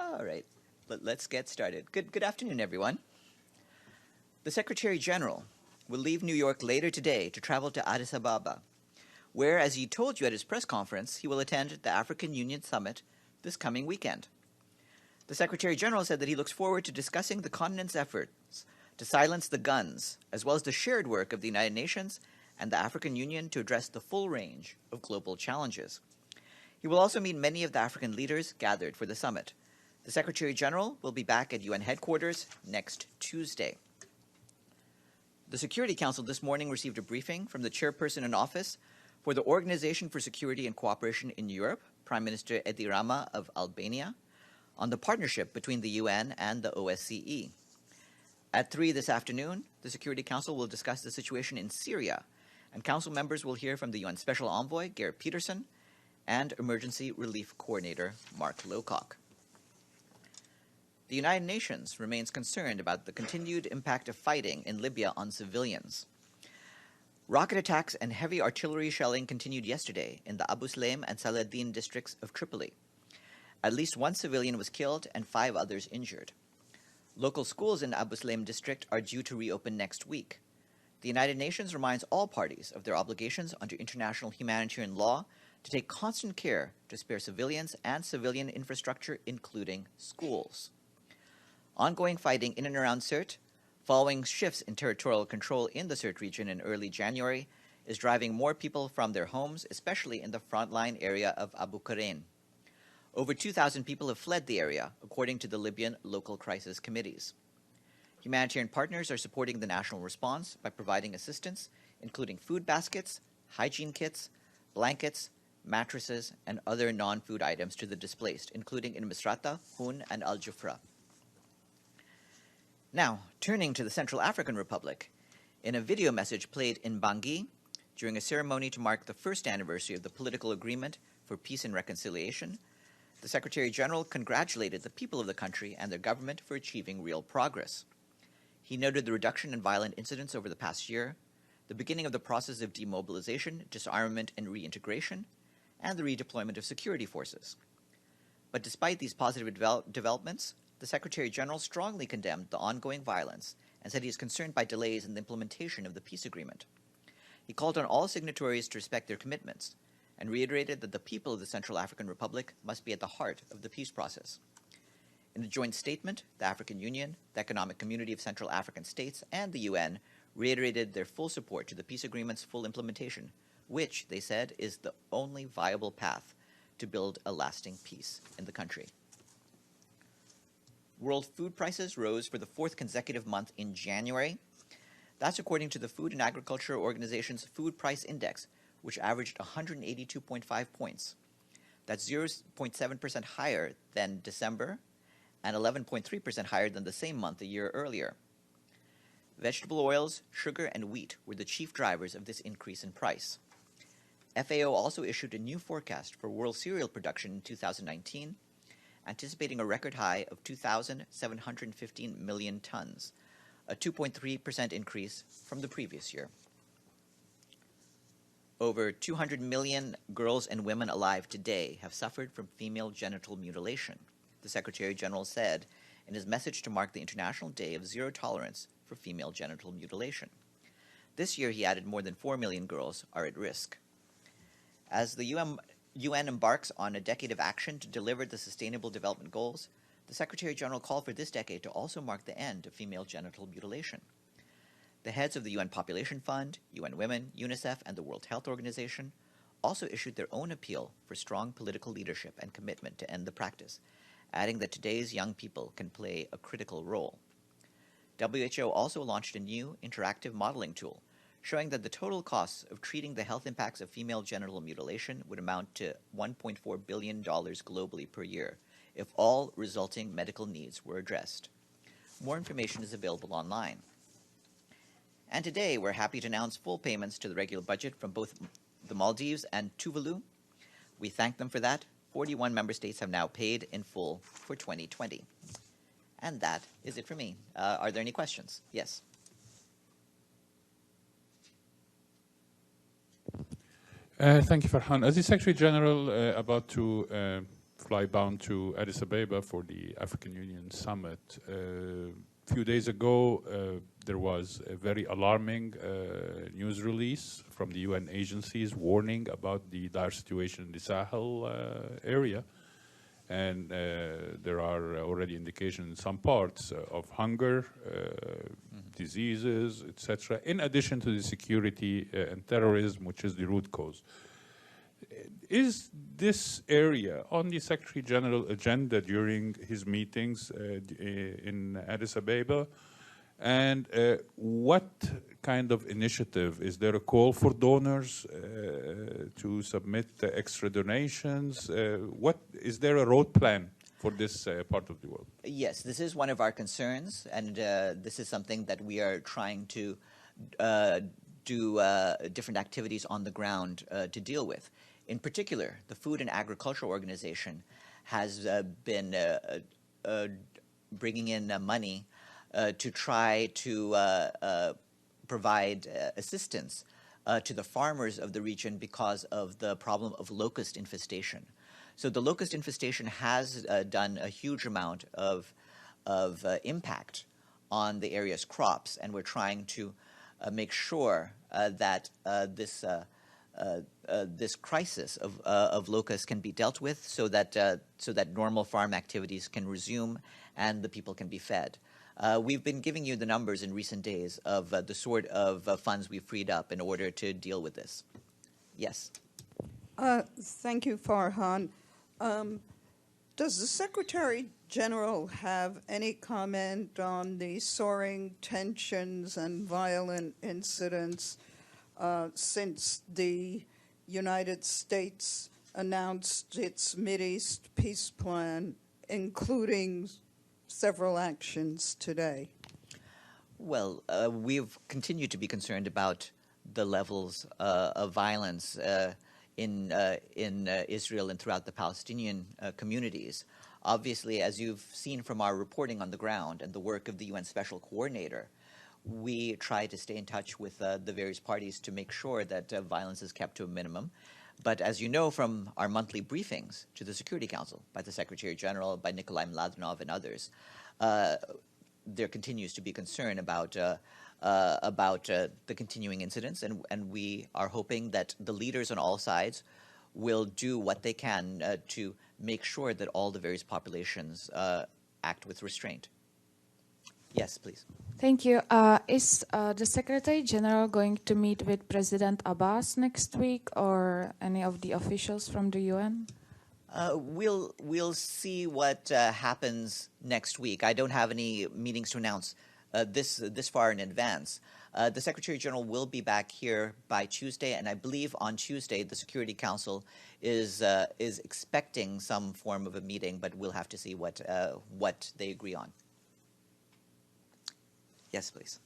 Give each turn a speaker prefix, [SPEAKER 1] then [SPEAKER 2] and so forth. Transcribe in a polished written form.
[SPEAKER 1] All right, let's get started. Good afternoon, everyone. The Secretary General will leave New York later today to travel to Addis Ababa, where, as he told you at his press conference, he will attend the African Union Summit this coming weekend. The Secretary General said that he looks forward to discussing the continent's efforts to silence the guns, as well as the shared work of the United Nations and the African Union to address the full range of global challenges. He will also meet many of the African leaders gathered for the summit. The Secretary General will be back at UN headquarters next Tuesday. The Security Council this morning received a briefing from the chairperson in office for the Organization for Security and Cooperation in Europe, Prime Minister Edi Rama of Albania, on the partnership between the UN and the OSCE. At 3 this afternoon, the Security Council will discuss the situation in Syria, and Council members will hear from the UN Special Envoy, Geir Peterson, and Emergency Relief Coordinator, Mark Lowcock. The United Nations remains concerned about the continued impact of fighting in Libya on civilians. Rocket attacks and heavy artillery shelling continued yesterday in the Abu Sulaim and Saladin districts of Tripoli. At least one civilian was killed and 5 others injured. Local schools in the Abu Sulaim district are due to reopen next week. The United Nations reminds all parties of their obligations under international humanitarian law to take constant care to spare civilians and civilian infrastructure, including schools. Ongoing fighting in and around Sirte, following shifts in territorial control in the Sirte region in early January, is driving more people from their homes, especially in the frontline area of Abu Qurain. Over 2,000 people have fled the area, according to the Libyan local crisis committees. Humanitarian partners are supporting the national response by providing assistance, including food baskets, hygiene kits, blankets, mattresses, and other non-food items to the displaced, including in Misrata, Hun, and Al Jufra. Now, turning to the Central African Republic, in a video message played in Bangui during a ceremony to mark the first anniversary of the political agreement for peace and reconciliation, the Secretary General congratulated the people of the country and their government for achieving real progress. He noted the reduction in violent incidents over the past year, the beginning of the process of demobilization, disarmament, and reintegration, and the redeployment of security forces. But despite these positive developments, the Secretary General strongly condemned the ongoing violence and said he is concerned by delays in the implementation of the peace agreement. He called on all signatories to respect their commitments and reiterated that the people of the Central African Republic must be at the heart of the peace process. In a joint statement, the African Union, the Economic Community of Central African States, and the UN reiterated their full support to the peace agreement's full implementation, which, they said, is the only viable path to build a lasting peace in the country. World food prices rose for the 4th consecutive month in January. That's according to the Food and Agriculture Organization's Food Price Index, which averaged 182.5 points. That's 0.7% higher than December and 11.3% higher than the same month a year earlier. Vegetable oils, sugar, and wheat were the chief drivers of this increase in price. FAO also issued a new forecast for world cereal production in 2019, anticipating a record high of 2,715 million tons, a 2.3% increase from the previous year. Over 200 million girls and women alive today have suffered from female genital mutilation, the Secretary General said in his message to mark the International Day of Zero Tolerance for Female Genital Mutilation. This year, he added, more than 4 million girls are at risk. As the UN embarks on a decade of action to deliver the Sustainable Development Goals, the Secretary General called for this decade to also mark the end of female genital mutilation. The heads of the UN Population Fund, UN Women, UNICEF, and the World Health Organization also issued their own appeal for strong political leadership and commitment to end the practice, adding that today's young people can play a critical role. WHO also launched a new interactive modeling tool showing that the total costs of treating the health impacts of female genital mutilation would amount to $1.4 billion globally per year if all resulting medical needs were addressed. More information is available online. And today, we're happy to announce full payments to the regular budget from both the Maldives and Tuvalu. We thank them for that. 41 member states have now paid in full for 2020. And that is it for me. Are there any questions? Yes.
[SPEAKER 2] Thank you, Farhan. As the Secretary General about to fly bound to Addis Ababa for the African Union Summit. A few days ago, there was a very alarming news release from the UN agencies warning about the dire situation in the Sahel area. And there are already indications in some parts of hunger, diseases, etc., in addition to the security and terrorism, which is the root cause. Is this area on the Secretary General agenda during his meetings in Addis Ababa? And what kind of initiative? Is there a call for donors to submit extra donations? Is there a road plan for this part of the world?
[SPEAKER 1] Yes, this is one of our concerns, and this is something that we are trying to do different activities on the ground to deal with. In particular, the Food and Agriculture Organization has been bringing in money to try to provide assistance to the farmers of the region because of the problem of locust infestation. So the locust infestation has done a huge amount of impact on the area's crops, and we're trying to make sure that this crisis of locusts can be dealt with, so that normal farm activities can resume and the people can be fed. We've been giving you the numbers in recent days of the sort of funds we've freed up in order to deal with this. Yes.
[SPEAKER 3] Thank you, Farhan. Does the Secretary General have any comment on the soaring tensions and violent incidents since the United States announced its Mideast peace plan, including several actions today?
[SPEAKER 1] Well, we've continued to be concerned about the levels of violence in Israel and throughout the Palestinian communities. Obviously, as you've seen from our reporting on the ground and the work of the UN Special Coordinator, we try to stay in touch with the various parties to make sure that violence is kept to a minimum. But as you know from our monthly briefings to the Security Council by the Secretary General, by Nikolai Mladenov and others, there continues to be concern about the continuing incidents, and we are hoping that the leaders on all sides will do what they can to make sure that all the various populations act with restraint. Yes, please.
[SPEAKER 4] Thank you. Is the Secretary General going to meet with President Abbas next week, or any of the officials from the UN?
[SPEAKER 1] We'll see what happens next week. I don't have any meetings to announce this far in advance. The Secretary General will be back here by Tuesday, and I believe on Tuesday the Security Council is expecting some form of a meeting, but we'll have to see what they agree on. Yes, please.